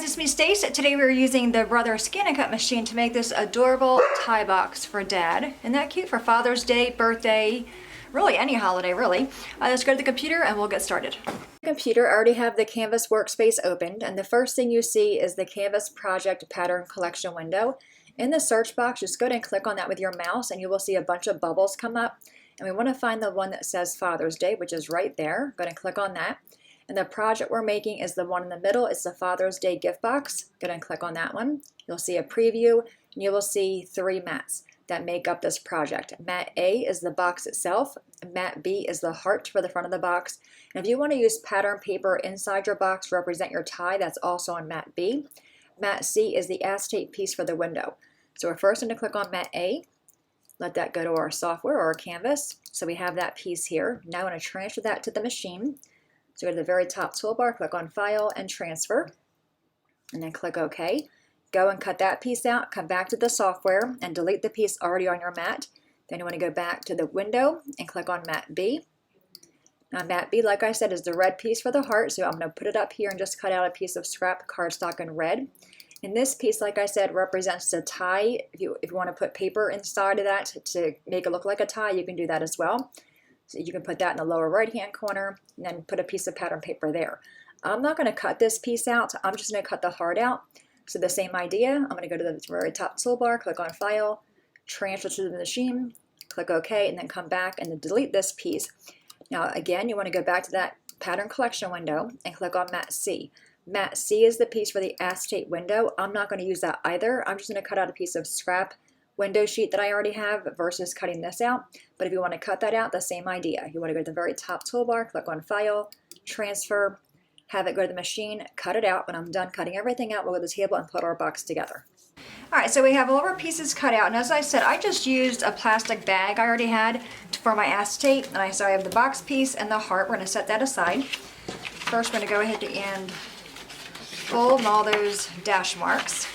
guys, it's me Stace. Today we're using the Brother Scan and Cut machine to make this adorable tie box for Dad. Isn't that cute? For Father's Day, birthday, really any holiday really. Let's go to the computer and we'll get started. Computer, I already have the Canvas workspace opened, and the first thing you see is the Canvas Project Pattern Collection window. In the search box, just go ahead and click on that with your mouse and you will see a bunch of bubbles come up. And we want to find the one that says Father's Day, which is right there. Go ahead and click on that. And the project we're making is the one in the middle. It's the Father's Day gift box. Go ahead and click on that one. You'll see a preview and you will see 3 mats that make up this project. Mat A is the box itself. Mat B is the heart for the front of the box. And if you want to use pattern paper inside your box to represent your tie, that's also on Mat B. Mat C is the acetate piece for the window. So we're first going to click on Mat A. Let that go to our software or our canvas. So we have that piece here. Now I want to transfer that to the machine. So go to the very top toolbar, click on File and Transfer, and then click OK. Go and cut that piece out, come back to the software, and delete the piece already on your mat. Then you want to go back to the window and click on Mat B. Now Mat B, like I said, is the red piece for the heart, so I'm going to put it up here and just cut out a piece of scrap cardstock in red. And this piece, like I said, represents the tie. If you want to put paper inside of that to make it look like a tie, you can do that as well. So you can put that in the lower right-hand corner and then put a piece of pattern paper there. I'm not going to cut this piece out. I'm just going to cut the heart out. So the same idea, I'm going to go to the very top toolbar, click on File, Transfer to the machine, click OK, and then come back and then delete this piece. Now again, you want to go back to that pattern collection window and click on Mat C. Mat C is the piece for the acetate window. I'm not going to use that either. I'm just going to cut out a piece of scrap window sheet that I already have versus cutting this out. But if you want to cut that out, the same idea. You want to go to the very top toolbar, click on File, Transfer, have it go to the machine, cut it out. When I'm done cutting everything out, we'll go to the table and put our box together. Alright, so we have all of our pieces cut out, and as I said, I just used a plastic bag I already had for my acetate, and so I have the box piece and the heart. We're going to set that aside. First, we're going to go ahead and fold all those dash marks.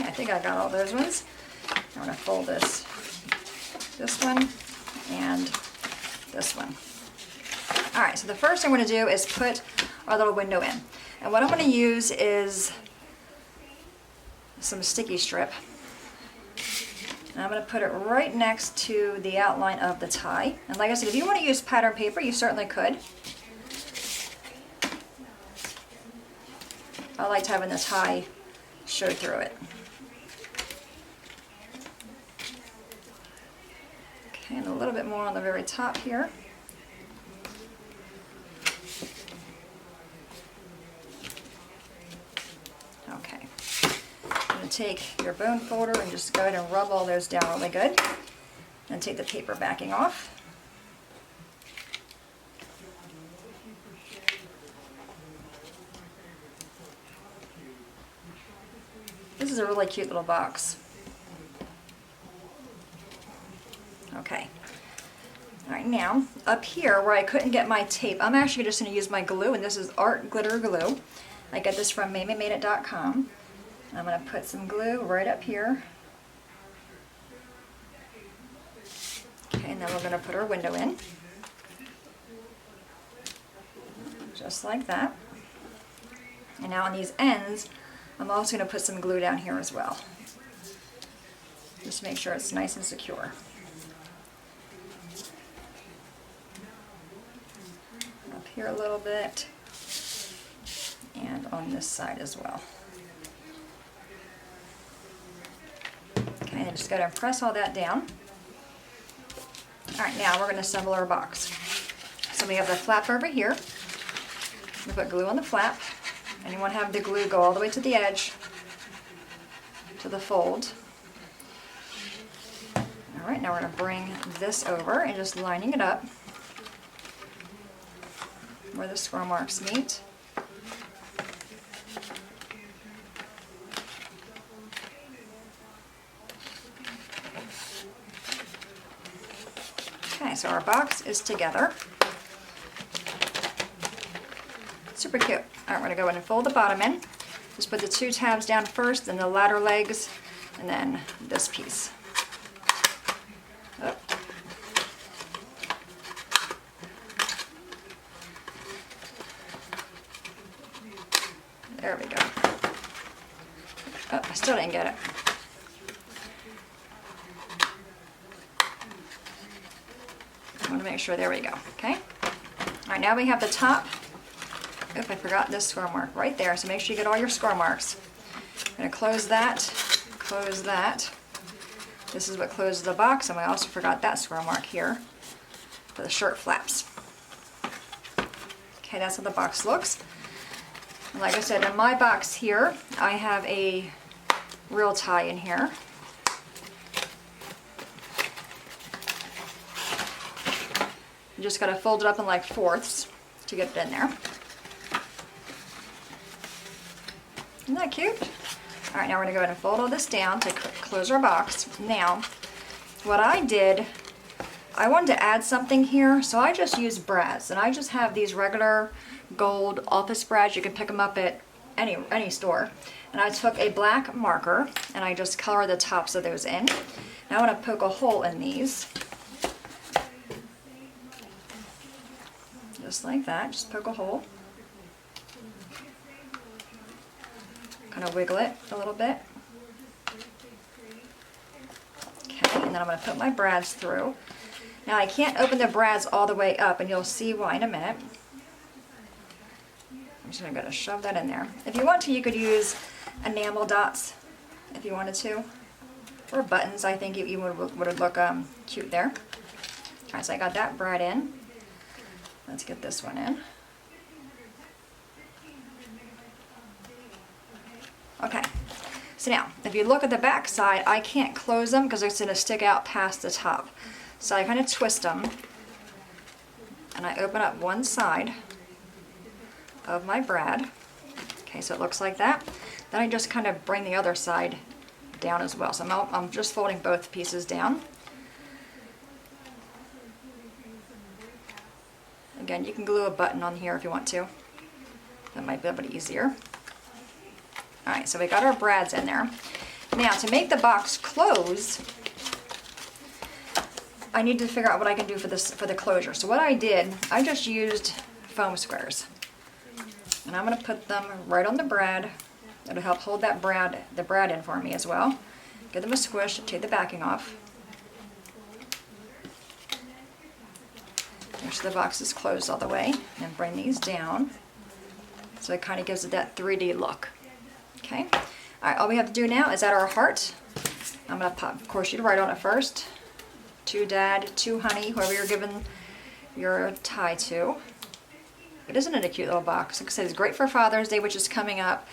I think I got all those ones. I'm going to fold this one, and this one. Alright, so the first thing I'm going to do is put our little window in. And what I'm going to use is some sticky strip. And I'm going to put it right next to the outline of the tie. And like I said, if you want to use pattern paper, you certainly could. I liked having the tie show through it. Okay, and a little bit more on the very top here. Okay. I'm going to take your bone folder and just go ahead and rub all those down really good. And take the paper backing off. This is a really cute little box. Okay. Alright, now up here where I couldn't get my tape, I'm actually just going to use my glue, and this is Art Glitter Glue. I got this from MamieMadeIt.com. I'm going to put some glue right up here. Okay, and then we're going to put our window in. Just like that. And now on these ends, I'm also going to put some glue down here as well. Just to make sure it's nice and secure. Up here a little bit, and on this side as well. Okay, and just go ahead and press all that down. Alright, now we're going to assemble our box. So we have the flap over here. We put glue on the flap, and you want to have the glue go all the way to the edge, to the fold. Alright, now we're going to bring this over and just lining it up where the square marks meet. Okay, so our box is together. Super cute. All right, we're gonna go in and fold the bottom in. Just put the 2 tabs down first, then the ladder legs, and then this piece. Oh. There we go. Oh, I still didn't get it. I want to make sure, there we go, okay? All right, now we have the top. Oop, I forgot this score mark right there, so make sure you get all your score marks. I'm gonna close that, close that. This is what closes the box, and I also forgot that score mark here for the shirt flaps. Okay, that's how the box looks. And like I said, in my box here, I have a real tie in here. You just gotta fold it up in like 4ths to get it in there. Isn't that cute? All right, now we're gonna go ahead and fold all this down to close our box. Now, what I did, I wanted to add something here, so I just used brads, and I just have these regular gold office brads. You can pick them up at any store. And I took a black marker, and I just colored the tops of those in. Now I wanna poke a hole in these. Just like that, just poke a hole. Kind of wiggle it a little bit. Okay, and then I'm going to put my brads through. Now I can't open the brads all the way up, and you'll see why in a minute. I'm just going to shove that in there. If you want to, you could use enamel dots if you wanted to. Or buttons, I think you would look cute there. Alright, so I got that brad in. Let's get this one in. Okay, so now, if you look at the back side, I can't close them because it's going to stick out past the top. So I kind of twist them, and I open up one side of my brad. Okay, so it looks like that. Then I just kind of bring the other side down as well. So I'm just folding both pieces down. Again, you can glue a button on here if you want to. That might be a bit easier. Alright, so we got our brads in there. Now, to make the box close, I need to figure out what I can do for the closure. So what I did, I just used foam squares. And I'm going to put them right on the brad. It'll help hold the brad in for me as well. Give them a squish, take the backing off. Make sure the box is closed all the way, and bring these down so it kind of gives it that 3D look. Okay, all right, all we have to do now is add our heart. I'm going to pop, of course, you'd write on it first. To Dad, to Honey, whoever you're giving your tie to. But isn't it a cute little box? Like I said, it's great for Father's Day, which is coming up.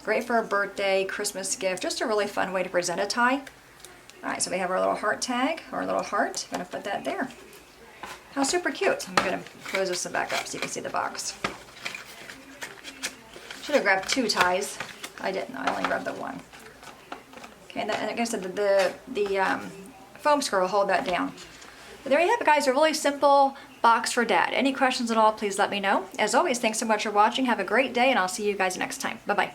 Great for a birthday, Christmas gift, just a really fun way to present a tie. All right, so we have our little heart tag, or our little heart. I'm going to put that there. How super cute. I'm going to close this back up so you can see the box. Should have grabbed 2 ties. I didn't. I only grabbed the one. Okay, and like I said, the foam square will hold that down. But there you have it, guys. A really simple box for Dad. Any questions at all, please let me know. As always, thanks so much for watching. Have a great day, and I'll see you guys next time. Bye-bye.